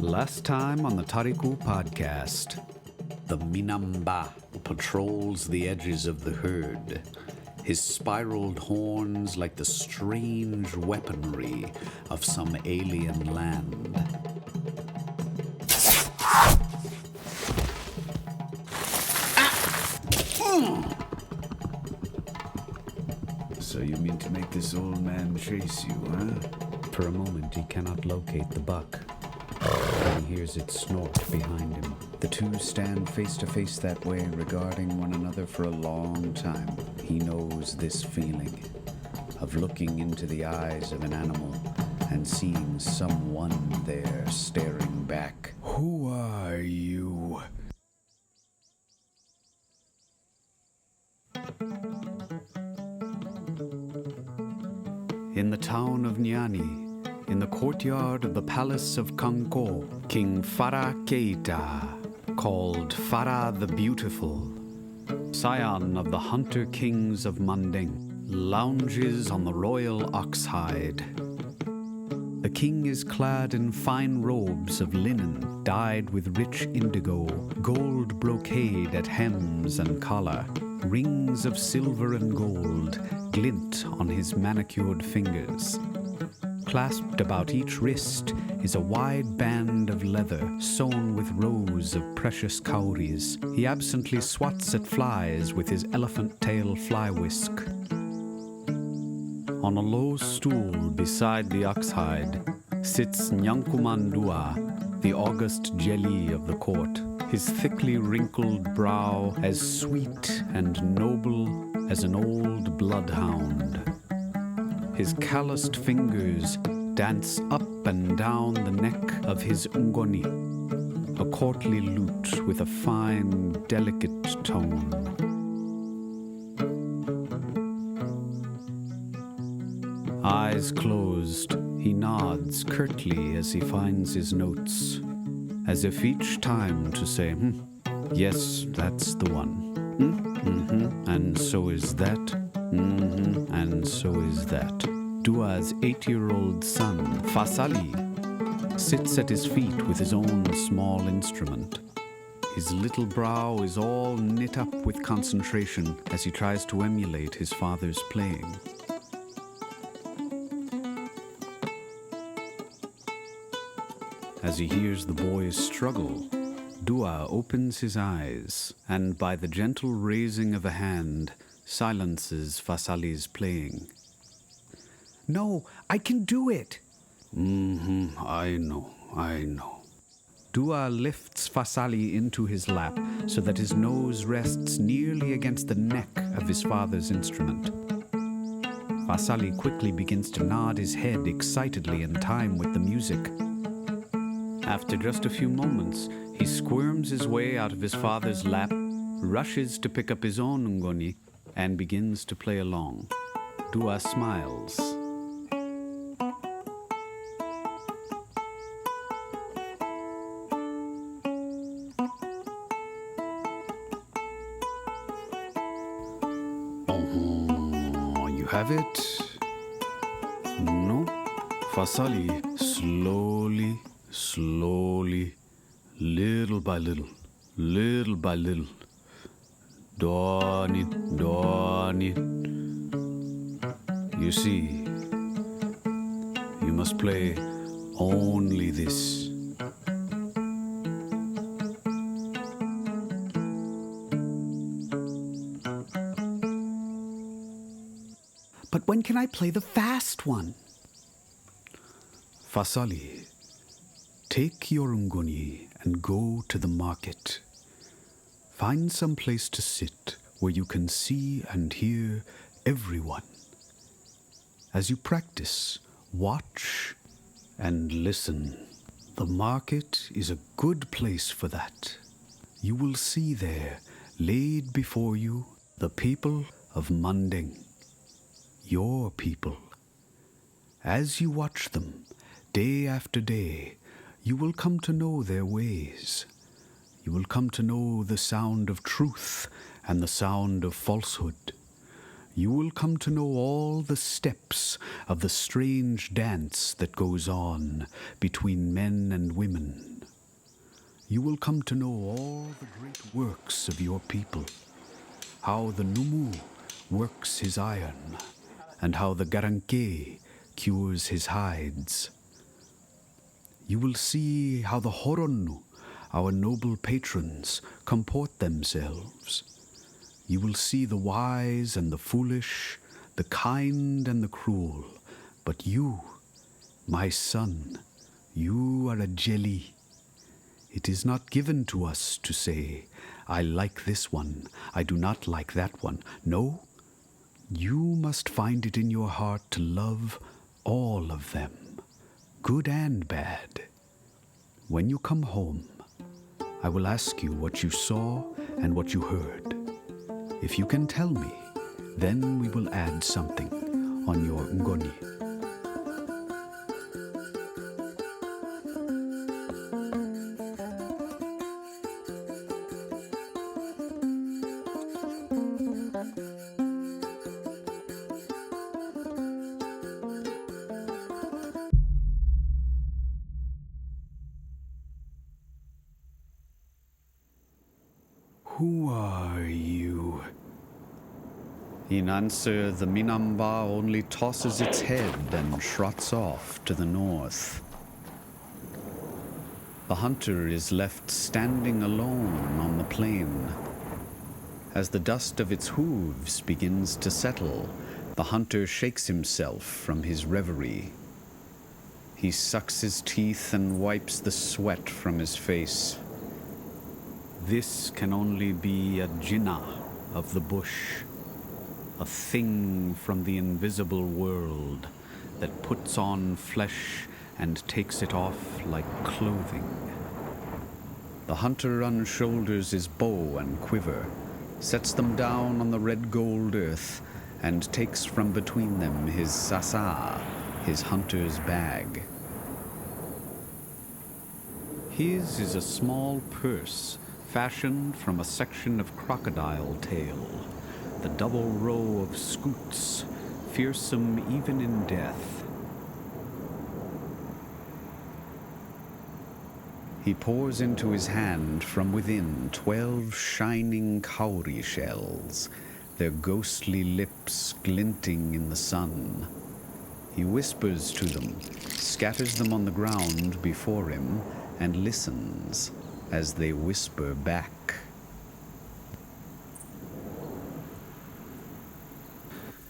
Last time on the Tariku podcast, the Minamba patrols the edges of the herd, his spiraled horns like the strange weaponry of some alien land. So you mean to make this old man chase you, huh? For a moment, he cannot locate the buck. Then he hears it snort behind him. The two stand face to face that way, regarding one another for a long time. He knows this feeling of looking into the eyes of an animal and seeing someone there staring back. Who are you? In the town of Niani, in the courtyard of the palace of Kanko, King Fara Keita, called Fara the Beautiful, scion of the hunter kings of Manden, lounges on the royal ox hide. The king is clad in fine robes of linen dyed with rich indigo, gold brocade at hems and collar. Rings of silver and gold glint on his manicured fingers. Clasped about each wrist is a wide band of leather sewn with rows of precious cowries. He absently swats at flies with his elephant tail fly whisk. On a low stool beside the oxhide sits Nankoman Doua, the august jeli of the court, his thickly wrinkled brow as sweet and noble as an old bloodhound. His calloused fingers dance up and down the neck of his ngoni, a courtly lute with a fine, delicate tone. Eyes closed, he nods curtly as he finds his notes, as if each time to say, yes, that's the one. And so is that. And so is that. Doua's 8-year-old son, Fasali, sits at his feet with his own small instrument. His little brow is all knit up with concentration as he tries to emulate his father's playing. As he hears the boys struggle, Doua opens his eyes and, by the gentle raising of a hand, silences Fasali's playing. No, I can do it! I know. Doua lifts Fasali into his lap so that his nose rests nearly against the neck of his father's instrument. Fasali quickly begins to nod his head excitedly in time with the music. After just a few moments, he squirms his way out of his father's lap, rushes to pick up his own ngoni, and begins to play along. Doua smiles. Oh, you have it? No? Fasali, slowly, little by little. Dawn it. You see, you must play only this. But when can I play the fast one? Fasali, take your ngoni and go to the market. Find some place to sit where you can see and hear everyone. As you practice, watch and listen. The market is a good place for that. You will see there, laid before you, the people of Manden, your people. As you watch them, day after day, you will come to know their ways. You will come to know the sound of truth and the sound of falsehood. You will come to know all the steps of the strange dance that goes on between men and women, you will come to know all the great works of your people, how the Numu works his iron, and how the Garanke cures his hides. You will see how the Horonnu, our noble patrons, comport themselves. You will see the wise and the foolish, the kind and the cruel. But you, my son, you are a jeli. It is not given to us to say, I like this one, I do not like that one. No, you must find it in your heart to love all of them, good and bad. When you come home, I will ask you what you saw and what you heard. If you can tell me, then we will add something on your ngoni. Who are you? In answer, the Minamba only tosses its head and trots off to the north. The hunter is left standing alone on the plain. As the dust of its hooves begins to settle, the hunter shakes himself from his reverie. He sucks his teeth and wipes the sweat from his face. This can only be a jinnah of the bush, a thing from the invisible world that puts on flesh and takes it off like clothing. The hunter unshoulders his bow and quiver, sets them down on the red gold earth, and takes from between them his sasa, his hunter's bag. His is a small purse fashioned from a section of crocodile tail, the double row of scoots, fearsome even in death. He pours into his hand from within 12 shining cowrie shells, their ghostly lips glinting in the sun. He whispers to them, scatters them on the ground before him, and listens as they whisper back.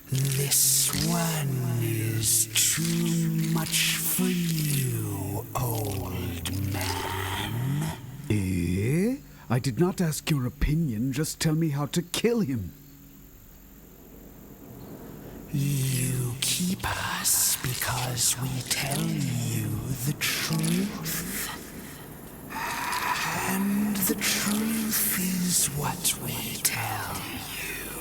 This one is too much for you, old man. Eh? I did not ask your opinion, just tell me how to kill him. You keep us because we tell you the truth. And the truth is what we tell you.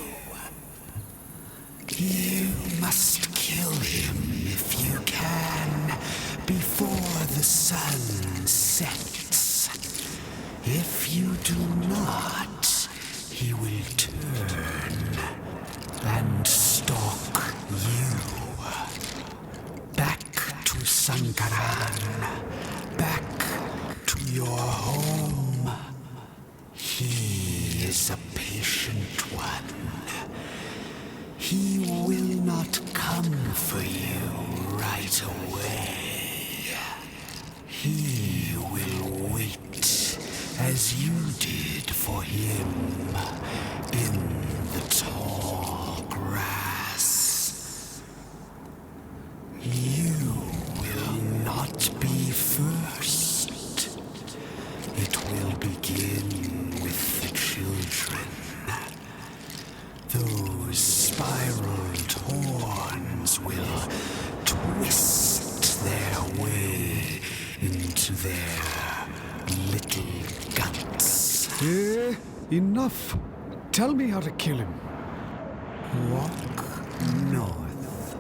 You must kill him if you can, before the sun sets. If you do not, he will turn and stalk you. Back to Sankaran, back to your home. He is a patient one. He will not come for you right away. He will wait as you did for him in the tall grass. You will not be first. It will begin with the children. Those spiraled horns will twist their way into their little guts. Enough! Tell me how to kill him. Walk north.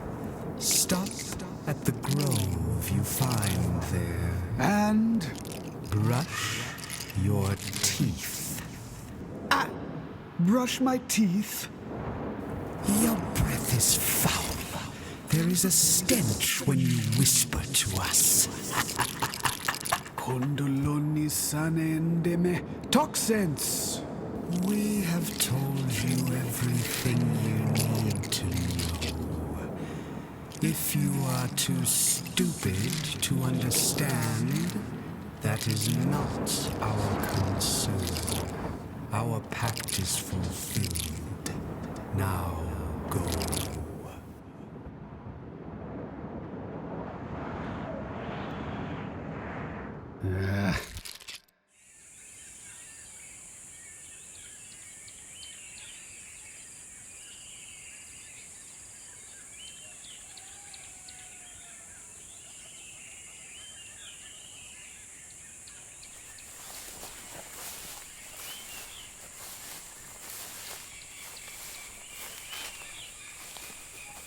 Stop at the grove you find there. And? Brush your teeth. Brush my teeth? Your breath is foul. There is a stench when you whisper to us. Kondoloni sanendeme. Talk sense. We have told you everything you need to know. If you are too stupid to understand, that is not our concern. Our pact is fulfilled. Now go.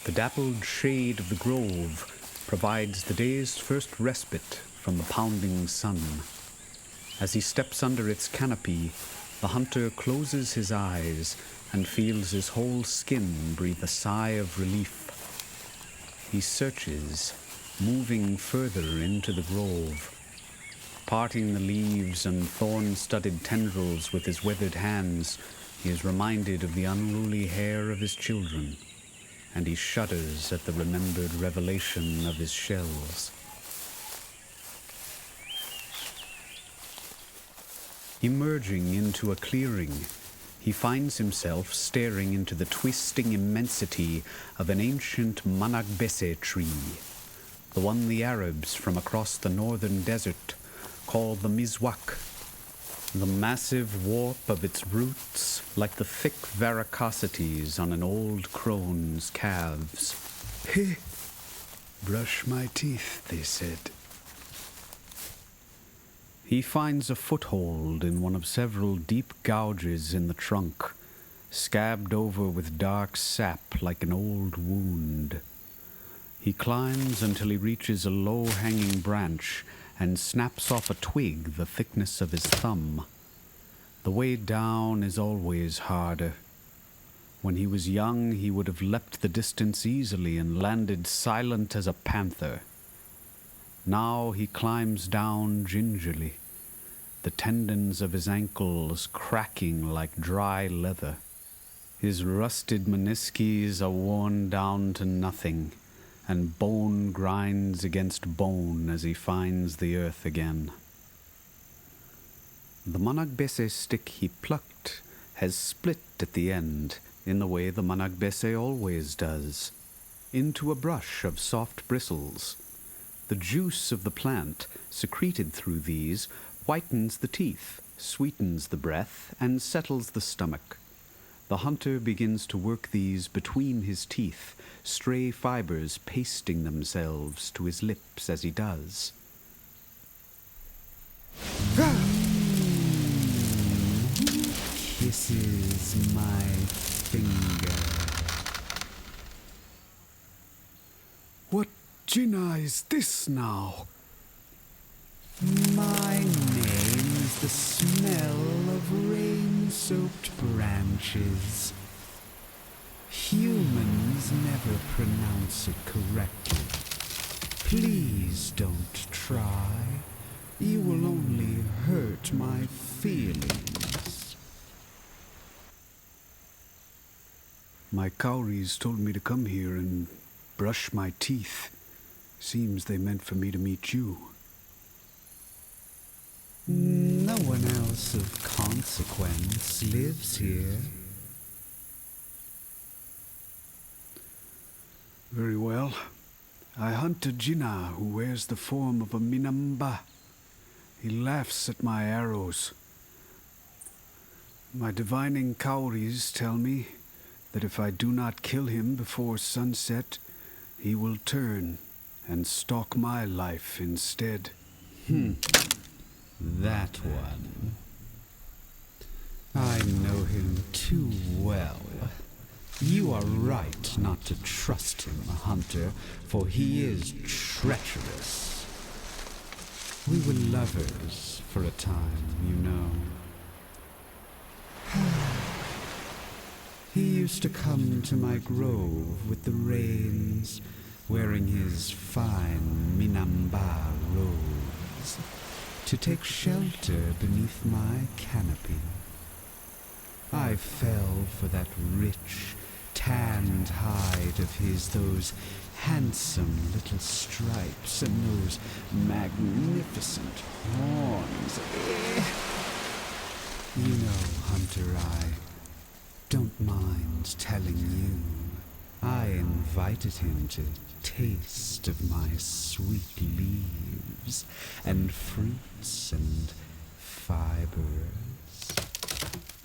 The dappled shade of the grove provides the day's first respite from the pounding sun. As he steps under its canopy, the hunter closes his eyes and feels his whole skin breathe a sigh of relief. He searches, moving further into the grove. Parting the leaves and thorn-studded tendrils with his weathered hands, he is reminded of the unruly hair of his children, and he shudders at the remembered revelation of his shells. Emerging into a clearing, he finds himself staring into the twisting immensity of an ancient managbese tree, the one the Arabs from across the northern desert call the mizwak. The massive warp of its roots, like the thick varicosities on an old crone's calves. Hey, brush my teeth, they said. He finds a foothold in one of several deep gouges in the trunk, scabbed over with dark sap like an old wound. He climbs until he reaches a low-hanging branch and snaps off a twig the thickness of his thumb. The way down is always harder. When he was young, he would have leapt the distance easily and landed silent as a panther. Now he climbs down gingerly, the tendons of his ankles cracking like dry leather. His rusted menisces are worn down to nothing, and bone grinds against bone as he finds the earth again. The managbese stick he plucked has split at the end in the way the managbese always does, into a brush of soft bristles. The juice of the plant, secreted through these, whitens the teeth, sweetens the breath, and settles the stomach. The hunter begins to work these between his teeth, stray fibers pasting themselves to his lips as he does. Kisses my finger. What Jinnah is this now? My name is the smell of rain-soaked branches. Humans never pronounce it correctly. Please don't try. You will only hurt my feelings. My cowries told me to come here and brush my teeth. Seems they meant for me to meet you. No one else of consequence lives here. Very well. I hunt a Jinnah who wears the form of a Minamba. He laughs at my arrows. My divining cowries tell me that if I do not kill him before sunset, he will turn and stalk my life instead. That one. I know him too well. You are right not to trust him, Hunter, for he is treacherous. We were lovers for a time, you know. He used to come to my grove with the rains, wearing his fine Minamba robes. to take shelter beneath my canopy. I fell for that rich, tanned hide of his, those handsome little stripes and those magnificent horns. You know, Hunter, I don't mind telling you. I invited him to taste of my sweet leaves and fruits and fibers.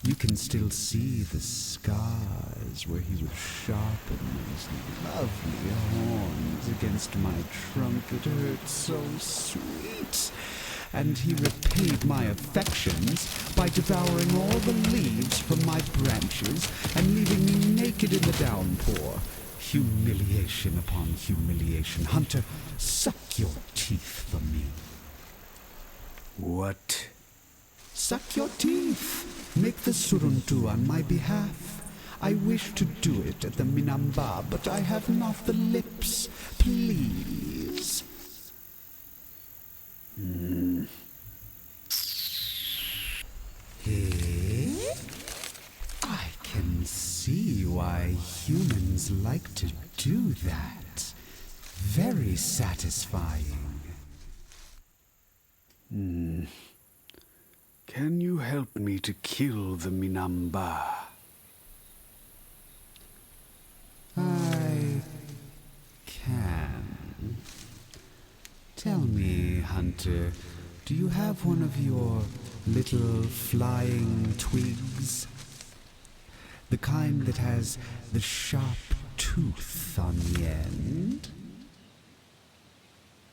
You can still see the scars where he would sharpen those lovely horns against my trunk. It hurt so sweet. And he repaid my affections by devouring all the leaves from my branches and leaving me naked in the downpour. Humiliation upon humiliation. Hunter, suck your teeth for me. What? Suck your teeth. Make the suruntu on my behalf. I wish to do it at the Minamba, but I have not the lips. Please. I can see why humans like to do that. Very satisfying. Can you help me to kill the Minamba? I can. Tell me, Hunter, do you have one of your little flying twigs? The kind that has the sharp tooth on the end?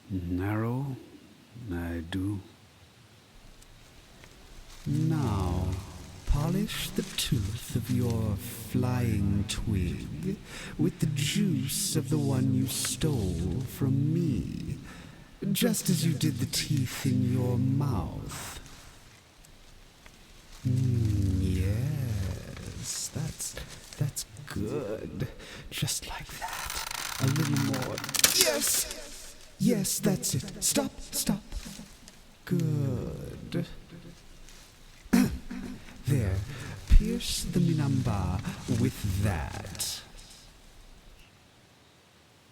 Narrow? I do. Now, polish the tooth of your flying twig with the juice of the one you stole from me, just as you did the teeth in your mouth. Yes, that's good. Just like that. A little more. Yes, that's it. Stop. Good. There, pierce the Minamba with that.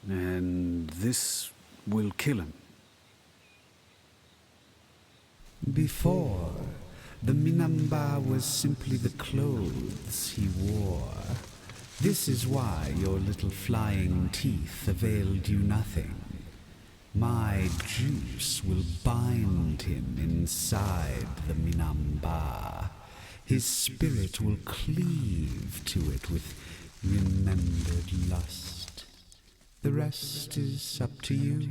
And this will kill him. Before, the Minamba was simply the clothes he wore. This is why your little flying teeth availed you nothing. My juice will bind him inside the Minamba. His spirit will cleave to it with remembered lust. The rest is up to you.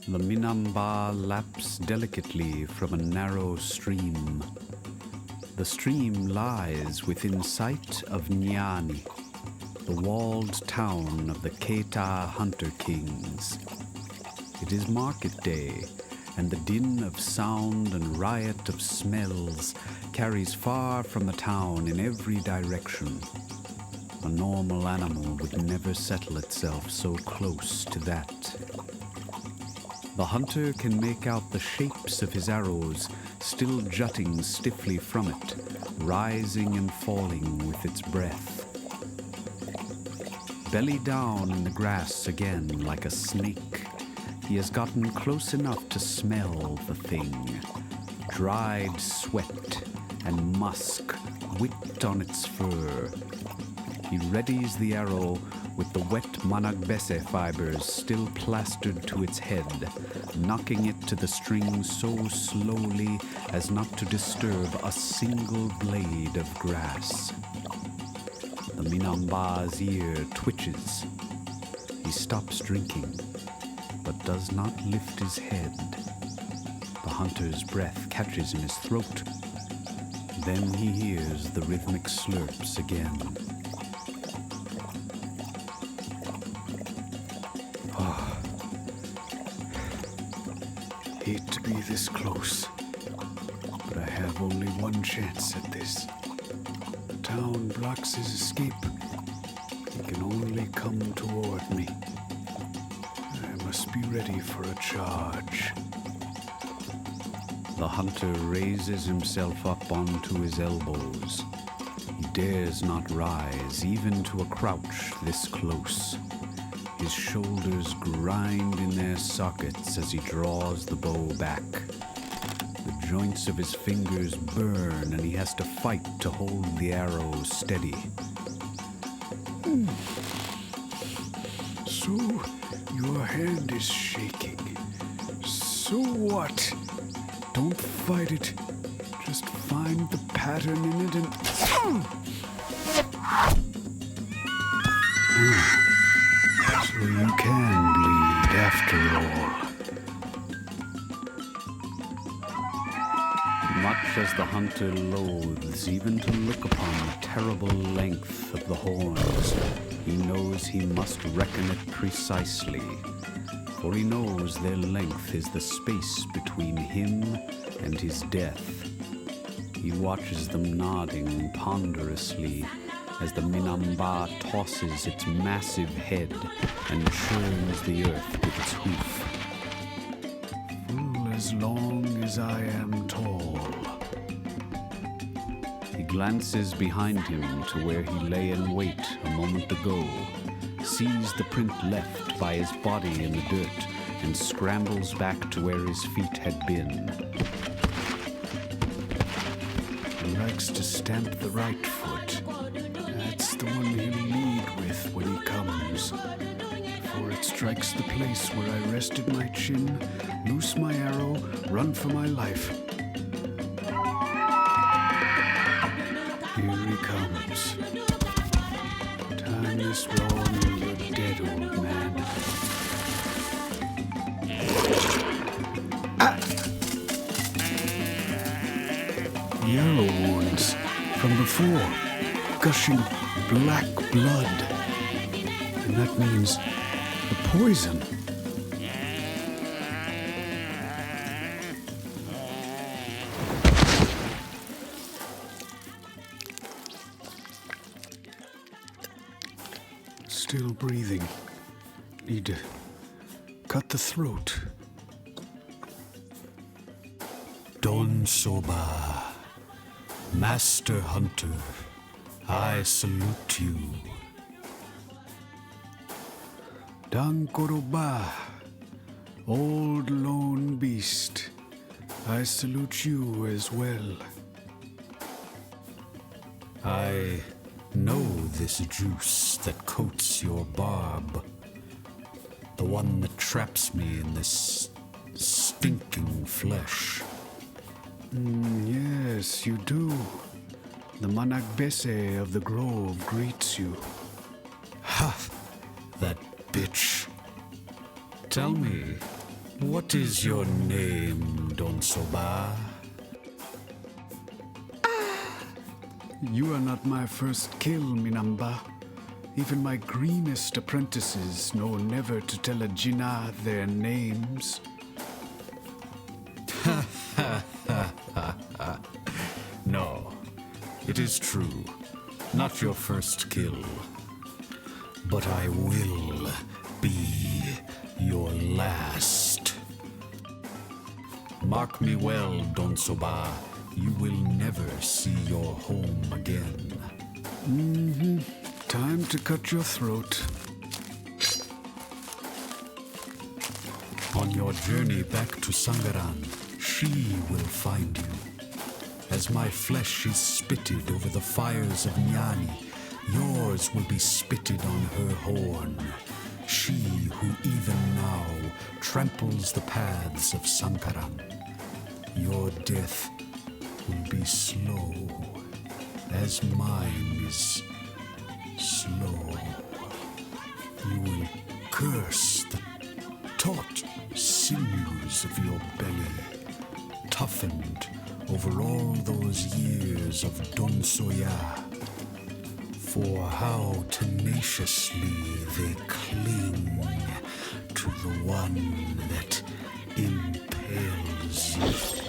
The Minamba laps delicately from a narrow stream. The stream lies within sight of Niani, the walled town of the Keita hunter kings. It is market day, and the din of sound and riot of smells carries far from the town in every direction. A normal animal would never settle itself so close to that. The hunter can make out the shapes of his arrows still jutting stiffly from it, rising and falling with its breath. Belly down in the grass again like a snake, he has gotten close enough to smell the thing. Dried sweat and musk whipped on its fur. He readies the arrow with the wet managbese fibers still plastered to its head, knocking it to the string so slowly as not to disturb a single blade of grass. The Minamba's ear twitches. He stops drinking, but does not lift his head. The hunter's breath catches in his throat. Then he hears the rhythmic slurps again. Hate to be this close, but I have only one chance at this. town blocks his escape, he can only come toward me. I must be ready for a charge. The hunter raises himself up onto his elbows. He dares not rise, even to a crouch this close. His shoulders grind in their sockets as he draws the bow back. The joints of his fingers burn, and he has to fight to hold the arrow steady. So, your hand is shaking. So what? Don't fight it. Just find the pattern in it and... So you can bleed after all. Much as the hunter loathes even to look upon the terrible length of the horns, he knows he must reckon it precisely, for he knows their length is the space between him and his death. He watches them nodding ponderously as the Minamba tosses its massive head and churns the earth with its hoof. Full as long as I am tall. He glances behind him to where he lay in wait a moment ago, sees the print left by his body in the dirt, and scrambles back to where his feet had been. He likes to stamp the right foot. That's the one he'll lead with when he comes. Before it strikes the place where I rested my chin, loose my arrow, run for my life. Here he comes. Time is wrong and you're dead, old man. The arrow wounds from before, gushing black blood. And that means the poison. Still breathing. Need to cut the throat. Don Soba, Master Hunter, I salute you. Dankoroba, old lone beast, I salute you as well. I know this juice that coats your barb, the one that traps me in this stinking flesh. Yes, you do. The Managbese of the grove greets you. Ha! That bitch. Tell me, what is your name, Don Soba? You are not my first kill, Minamba. Even my greenest apprentices know never to tell a Jinnah their names. No, it is true. Not your first kill. But I will be your last. Mark me well, Don Soba. You will never see your home again. Time to cut your throat. On your journey back to Sangaran, she will find you. As my flesh is spitted over the fires of Niani, yours will be spitted on her horn. She who even now tramples the paths of Sankaran. Your death will be slow, as mine is slow. You will curse the taut sinews of your belly, toughened over all those years of Donsoya. For how tenaciously they cling to the one that impales you.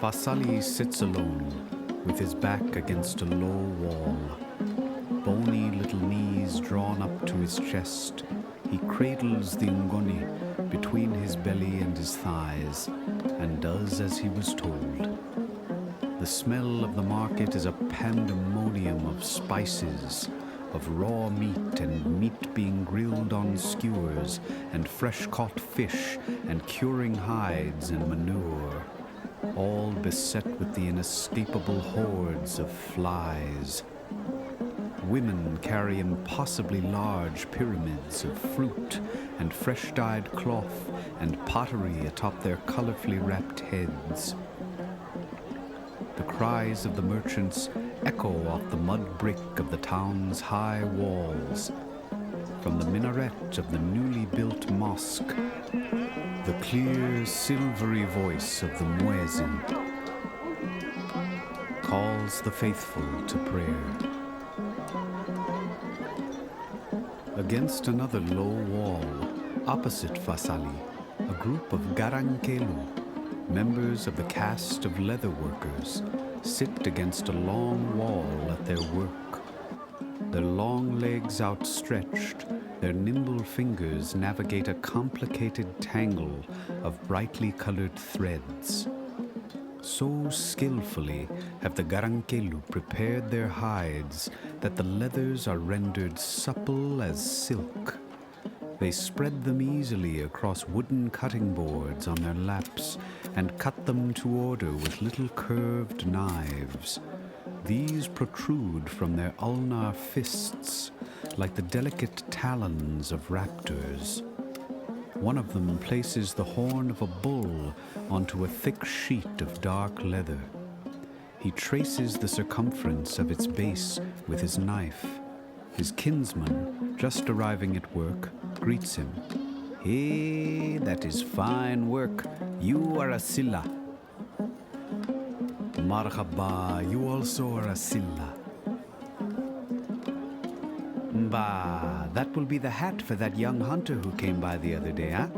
Fasali sits alone, with his back against a low wall. Bony little knees drawn up to his chest, he cradles the ngoni between his belly and his thighs, and does as he was told. The smell of the market is a pandemonium of spices, of raw meat and meat being grilled on skewers, and fresh-caught fish and curing hides and manure, all beset with the inescapable hordes of flies. Women carry impossibly large pyramids of fruit and fresh-dyed cloth and pottery atop their colorfully wrapped heads. The cries of the merchants echo off the mud brick of the town's high walls. From the minaret of the newly built mosque, the clear, silvery voice of the muezzin calls the faithful to prayer. Against another low wall, opposite Fasali, a group of Garankelu, members of the caste of leather workers, sit against a long wall at their work. Their long legs outstretched, their nimble fingers navigate a complicated tangle of brightly colored threads. So skillfully have the Garankelu prepared their hides that the leathers are rendered supple as silk. They spread them easily across wooden cutting boards on their laps and cut them to order with little curved knives. These protrude from their ulnar fists like the delicate talons of raptors. One of them places the horn of a bull onto a thick sheet of dark leather. He traces the circumference of its base with his knife. His kinsman, just arriving at work, greets him. "Hey, that is fine work. You are a Silla." "Marhaba, you also are a Silla." "Bah, that will be the hat for that young hunter who came by the other day, huh?"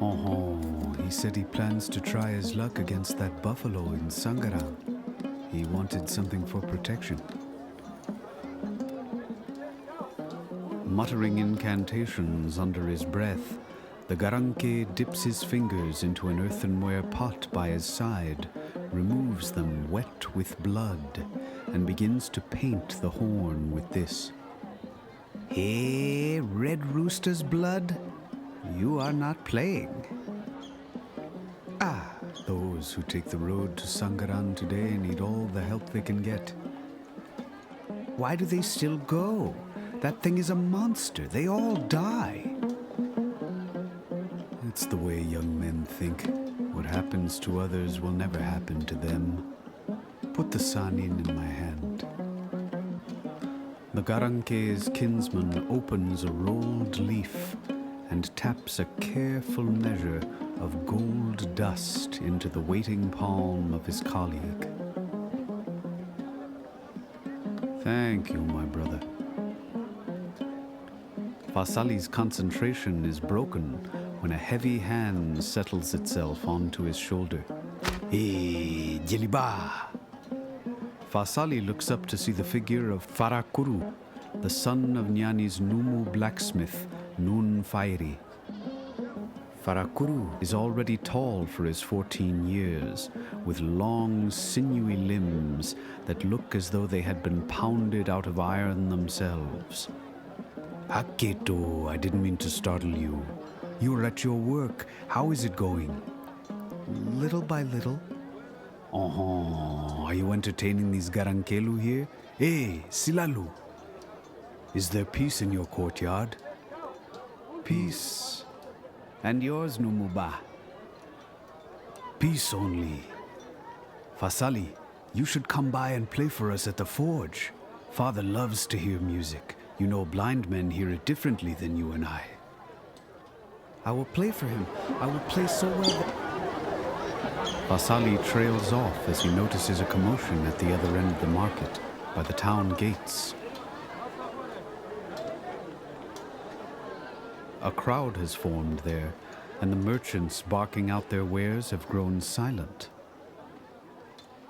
"Oh, he said he plans to try his luck against that buffalo in Sangara. He wanted something for protection." Muttering incantations under his breath, the Garanke dips his fingers into an earthenware pot by his side, removes them wet with blood, and begins to paint the horn with this. "Hey, Red Rooster's blood? You are not playing." Ah, those who take the road to Sangaran today need all the help they can get. Why do they still go? That thing is a monster. They all die. It's the way young men think. What happens to others will never happen to them. Put the sanin in my hand. The Garanke's kinsman opens a rolled leaf and taps a careful measure of gold dust into the waiting palm of his colleague. "Thank you, my brother." Fasali's concentration is broken when a heavy hand settles itself onto his shoulder. "Hey, jeli. Fasali looks up to see the figure of Farakuru, the son of Niani's Numu blacksmith, Nun Fairi. Farakuru is already tall for his 14 years, with long, sinewy limbs that look as though they had been pounded out of iron themselves. "Aketo, I didn't mean to startle you. You are at your work. How is it going?" "Little by little." "Oh, are you entertaining these Garankelu here? Hey, Silalu. Is there peace in your courtyard?" "Peace. And yours, Numuba?" "Peace only. Fasali, you should come by and play for us at the forge. Father loves to hear music. You know blind men hear it differently than you and I." "I will play for him. I will play so well that..." Fasali trails off as he notices a commotion at the other end of the market, by the town gates. A crowd has formed there, and the merchants barking out their wares have grown silent.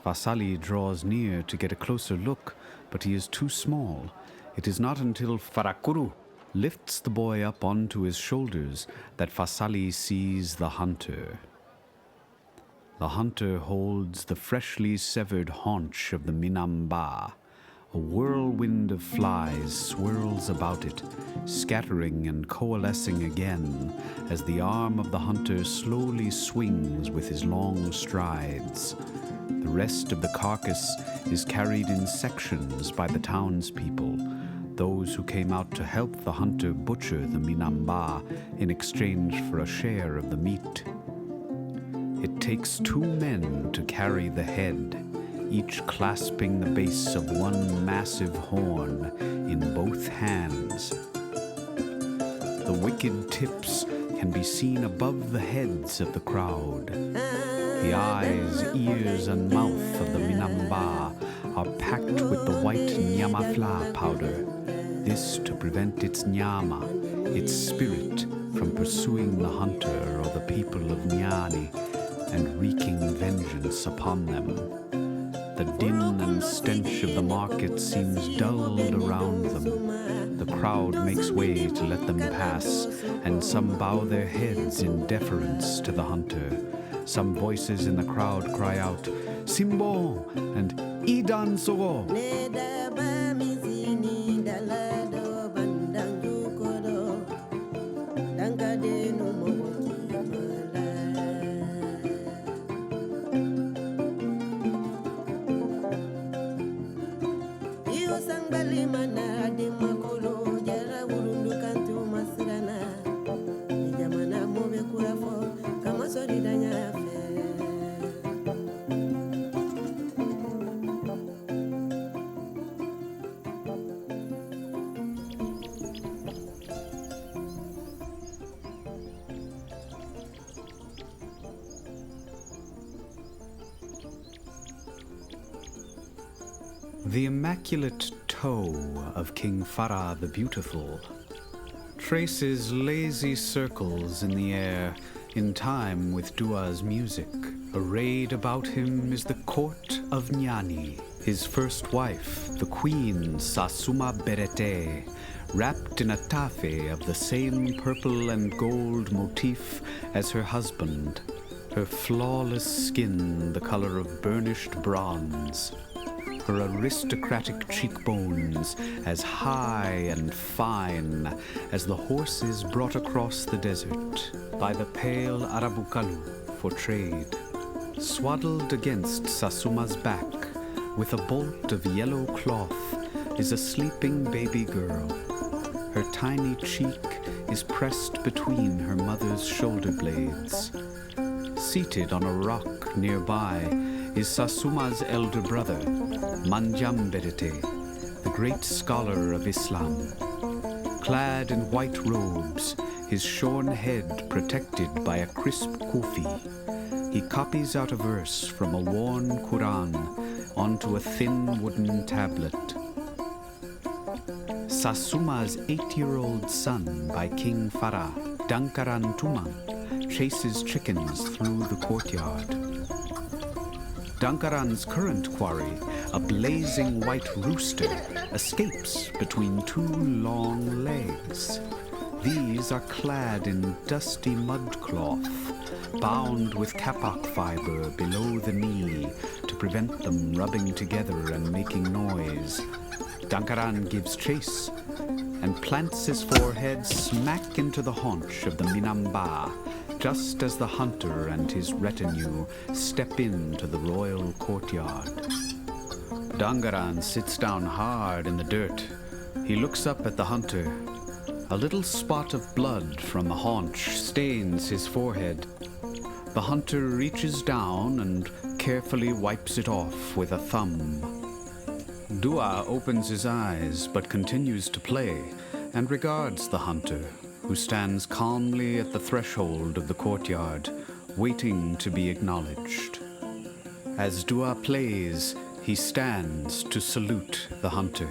Fasali draws near to get a closer look, but he is too small. It is not until Farakuru lifts the boy up onto his shoulders that Fasali sees the hunter. The hunter holds the freshly severed haunch of the Minamba. A whirlwind of flies swirls about it, scattering and coalescing again as the arm of the hunter slowly swings with his long strides. The rest of the carcass is carried in sections by the townspeople, those who came out to help the hunter butcher the Minamba in exchange for a share of the meat. It takes 2 men to carry the head, each clasping the base of one massive horn in both hands. The wicked tips can be seen above the heads of the crowd. The eyes, ears, and mouth of the Minamba are packed with the white nyamafla powder, this to prevent its nyama, its spirit, from pursuing the hunter or the people of Niani and wreaking vengeance upon them. The din and stench of the market seems dulled around them. The crowd makes way to let them pass, and some bow their heads in deference to the hunter. Some voices in the crowd cry out, "Simbo!" and "Idan Sogo!" The immaculate toe of King Fara the Beautiful traces lazy circles in the air in time with Doua's music. Arrayed about him is the court of Niani, his first wife, the queen Sasuma Berete, wrapped in a tafe of the same purple and gold motif as her husband, her flawless skin the color of burnished bronze, her aristocratic cheekbones as high and fine as the horses brought across the desert by the pale Arabukalu for trade. Swaddled against Sasuma's back with a bolt of yellow cloth is a sleeping baby girl. Her tiny cheek is pressed between her mother's shoulder blades. Seated on a rock nearby is Sasuma's elder brother, Manjamberete, the great scholar of Islam. Clad in white robes, his shorn head protected by a crisp kufi, he copies out a verse from a worn Quran onto a thin wooden tablet. Sasuma's 8-year-old son by King Fara, Dankaran Tumang, chases chickens through the courtyard. Dankaran's current quarry, a blazing white rooster, escapes between 2 long legs. These are clad in dusty mudcloth, bound with kapak fiber below the knee to prevent them rubbing together and making noise. Dankaran gives chase and plants his forehead smack into the haunch of the Minamba, just as the hunter and his retinue step into the royal courtyard. Dankaran sits down hard in the dirt. He looks up at the hunter. A little spot of blood from the haunch stains his forehead. The hunter reaches down and carefully wipes it off with a thumb. Doua opens his eyes but continues to play and regards the hunter, who stands calmly at the threshold of the courtyard, waiting to be acknowledged. As Doua plays, he stands to salute the hunter.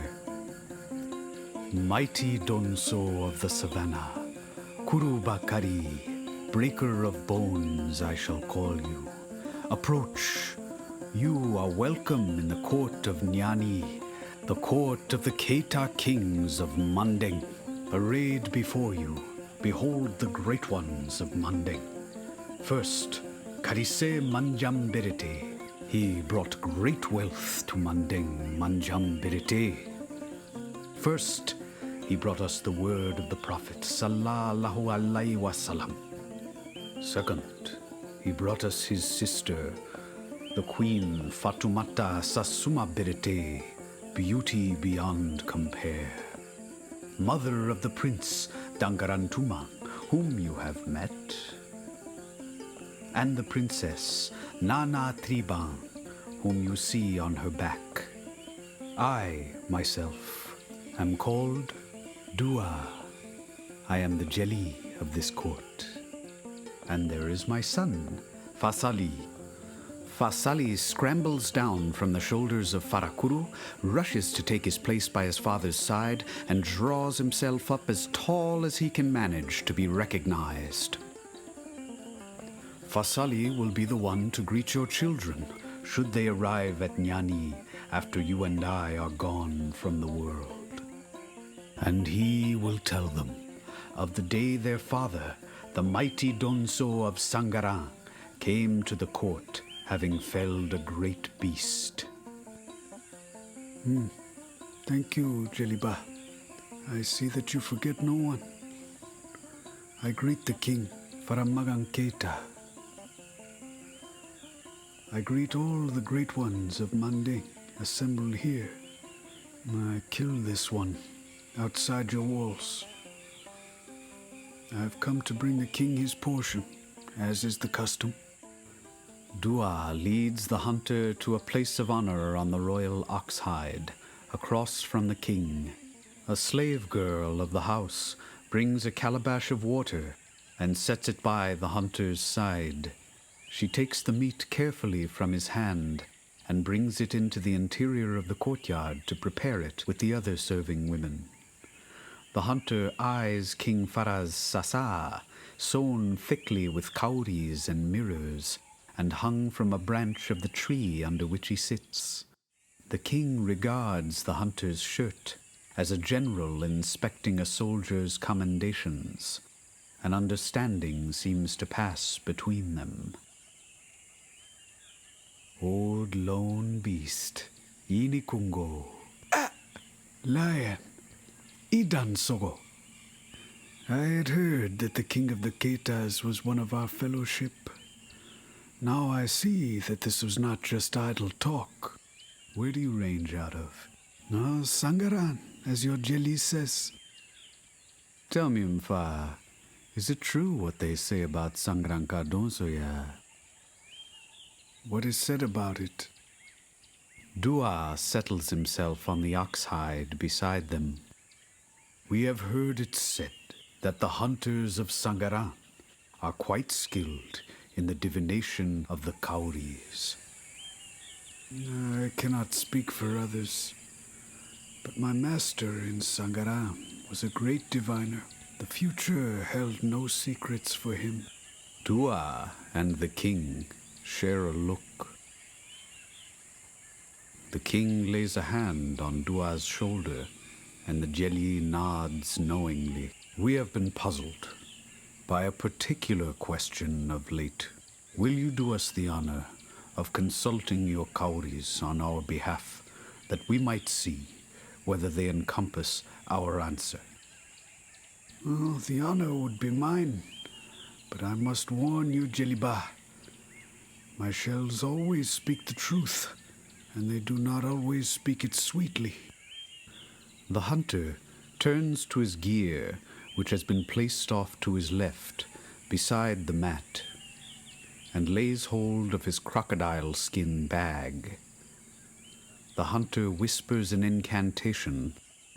Mighty Donso of the savannah, Kurubakari, breaker of bones I shall call you. Approach. You are welcome in the court of Niani, the court of the Keita kings of Manden. Arrayed before you, behold the great ones of Manden. First, Karise Manjambirite. He brought great wealth to Manden Manjambirite. First, he brought us the word of the Prophet Sallallahu Alaihi Wasallam. Second, he brought us his sister, the Queen Fatumata Sasuma Birite, beauty beyond compare. Mother of the Prince Dangarantuman, whom you have met. And the Princess Nana Triban, whom you see on her back. I, myself, am called Doua. I am the jeli of this court. And there is my son, Fasali. Fasali scrambles down from the shoulders of Farakuru, rushes to take his place by his father's side, and draws himself up as tall as he can manage to be recognized. Fasali will be the one to greet your children, should they arrive at Niani after you and I are gone from the world. And he will tell them of the day their father, the mighty Donso of Sangaran, came to the court, having felled a great beast. Thank you, Jeliba. I see that you forget no one. I greet the king, Faramagan Keita. I greet all the great ones of Manden assembled here. I kill this one outside your walls. I have come to bring the king his portion, as is the custom. Doua leads the hunter to a place of honor on the royal oxhide, across from the king. A slave girl of the house brings a calabash of water and sets it by the hunter's side. She takes the meat carefully from his hand and brings it into the interior of the courtyard to prepare it with the other serving women. The hunter eyes King Fara's sasa, sewn thickly with cowries and mirrors, and hung from a branch of the tree under which he sits. The king regards the hunter's shirt as a general inspecting a soldier's commendations. An understanding seems to pass between them. Old lone beast, Inikungo. Lion, Idan Sogo. I had heard that the king of the Keitas was one of our fellowship. Now I see that this was not just idle talk. Where do you range out of? No, Sangaran, as your jeli says. Tell me, Mfa, is it true what they say about Sangran Kardonsoya? What is said about it? Doua settles himself on the oxhide beside them. We have heard it said that the hunters of Sangaran are quite skilled in the divination of the cowries. I cannot speak for others, but my master in Sangaran was a great diviner. The future held no secrets for him. Doua and the king share a look. The king lays a hand on Doua's shoulder, and the jeli nods knowingly. We have been puzzled by a particular question of late. Will you do us the honor of consulting your cowries on our behalf, that we might see whether they encompass our answer? Oh, the honor would be mine, but I must warn you, Jeliba. My shells always speak the truth, and they do not always speak it sweetly. The hunter turns to his gear, which has been placed off to his left, beside the mat, and lays hold of his crocodile skin bag. The hunter whispers an incantation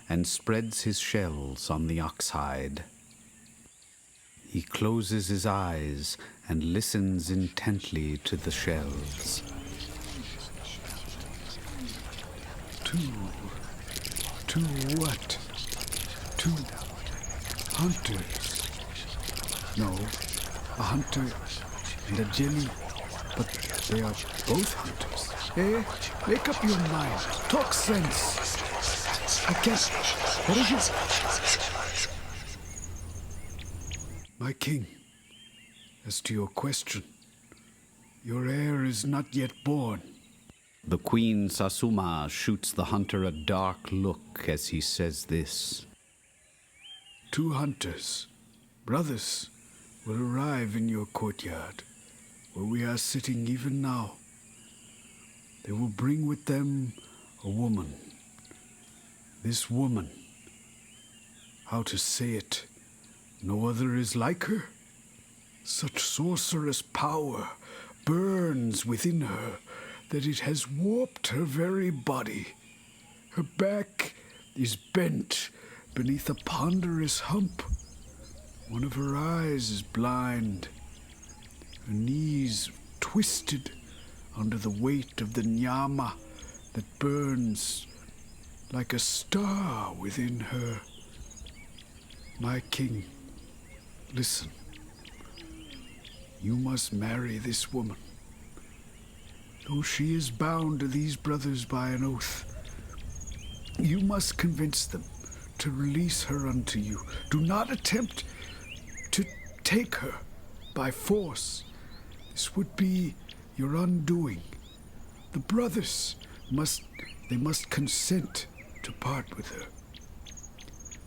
and spreads his shells on the oxhide. He closes his eyes and listens intently to the shells. To what? To hunters? No, a hunter and a jeli, but they are both hunters. Eh? Make up your mind. Talk sense. I can't. What is it? My king, as to your question, your heir is not yet born. The Queen Sasuma shoots the hunter a dark look as he says this. 2 hunters, brothers, will arrive in your courtyard, where we are sitting even now. They will bring with them a woman. This woman, how to say it, no other is like her. Such sorcerous power burns within her that it has warped her very body. Her back is bent beneath a ponderous hump. One of her eyes is blind. Her knees twisted under the weight of the nyama that burns like a star within her. My king, listen. You must marry this woman. Though she is bound to these brothers by an oath, you must convince them to release her unto you. Do not attempt to take her by force. This would be your undoing. The brothers must consent to part with her.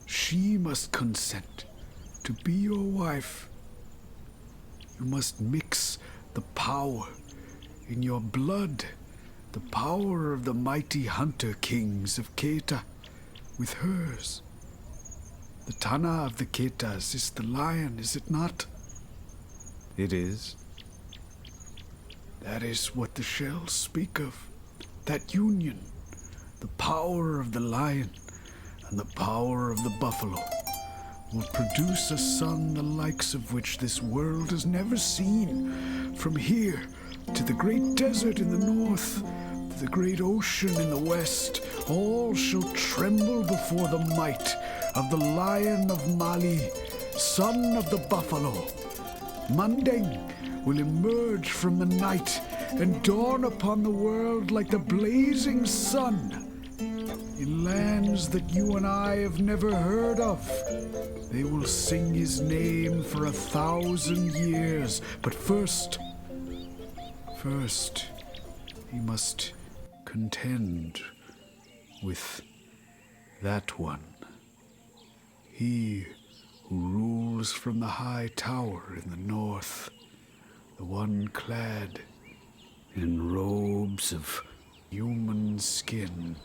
She must consent to be your wife. You must mix the power in your blood, the power of the mighty hunter kings of Keita, with hers. The Tana of the Keitas is the lion, is it not? It is. That is what the shells speak of. That union, the power of the lion and the power of the buffalo, will produce a son the likes of which this world has never seen. From here to the great desert in the north, to the great ocean in the west, all shall tremble before the might of the lion of Mali, son of the buffalo. Manden will emerge from the night and dawn upon the world like the blazing sun. In lands that you and I have never heard of, they will sing his name for 1,000 years. But first, he must contend with that one. He who rules from the high tower in the north, the one clad in robes of human skin.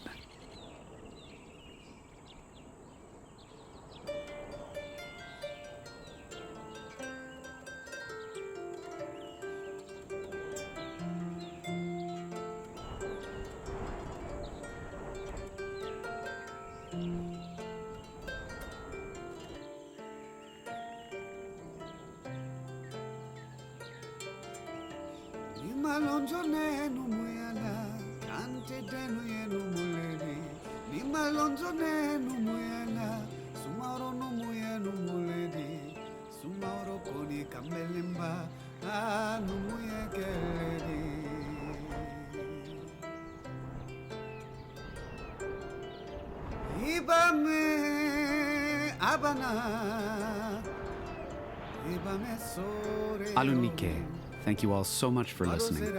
Alunike, thank you all so much for listening.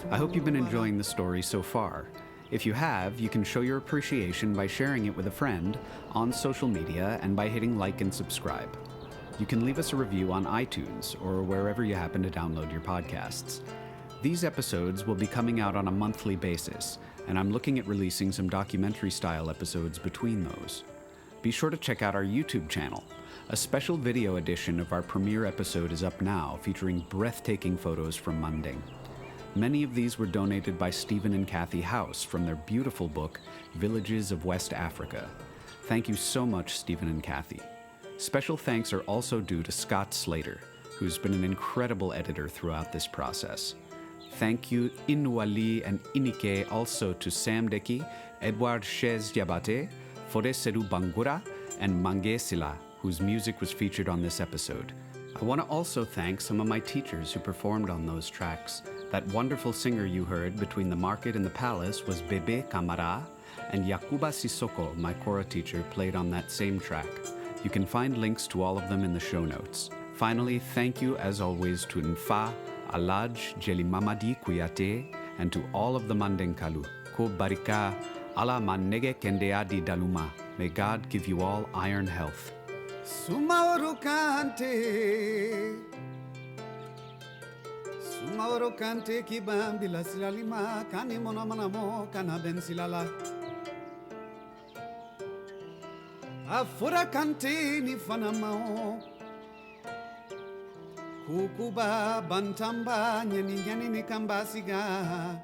I hope you've been enjoying the story so far. If you have, you can show your appreciation by sharing it with a friend, on social media, and by hitting like and subscribe. You can leave us a review on iTunes or wherever you happen to download your podcasts. These episodes will be coming out on a monthly basis, and I'm looking at releasing some documentary-style episodes between those. Be sure to check out our YouTube channel. A special video edition of our premiere episode is up now, featuring breathtaking photos from Manden. Many of these were donated by Stephen and Cathi House from their beautiful book, Villages of West Africa. Thank you so much, Stephen and Cathi. Special thanks are also due to Scott Slater, who's been an incredible editor throughout this process. Thank you Inwali and Inike also to Sam Dickey, Edouard Chaize Diabate, Fodè Bangoura, and Mange Sila, whose music was featured on this episode. I want to also thank some of my teachers who performed on those tracks. That wonderful singer you heard between the market and the palace was Bebe Kamara, and Yakuba Sissoko, my kora teacher, played on that same track. You can find links to all of them in the show notes. Finally, thank you as always to Nfa, Alaj, Jeli Mamadi Kouyate, and to all of the Manden Kalu. Ko barika, ala manege kendea di daluma. May God give you all iron health. Sumaoro kante ki bambila silalima kani mona manamo kana ben silala. Afura kante ni fanamao. Kukuba bantamba nyani ni kambasiga.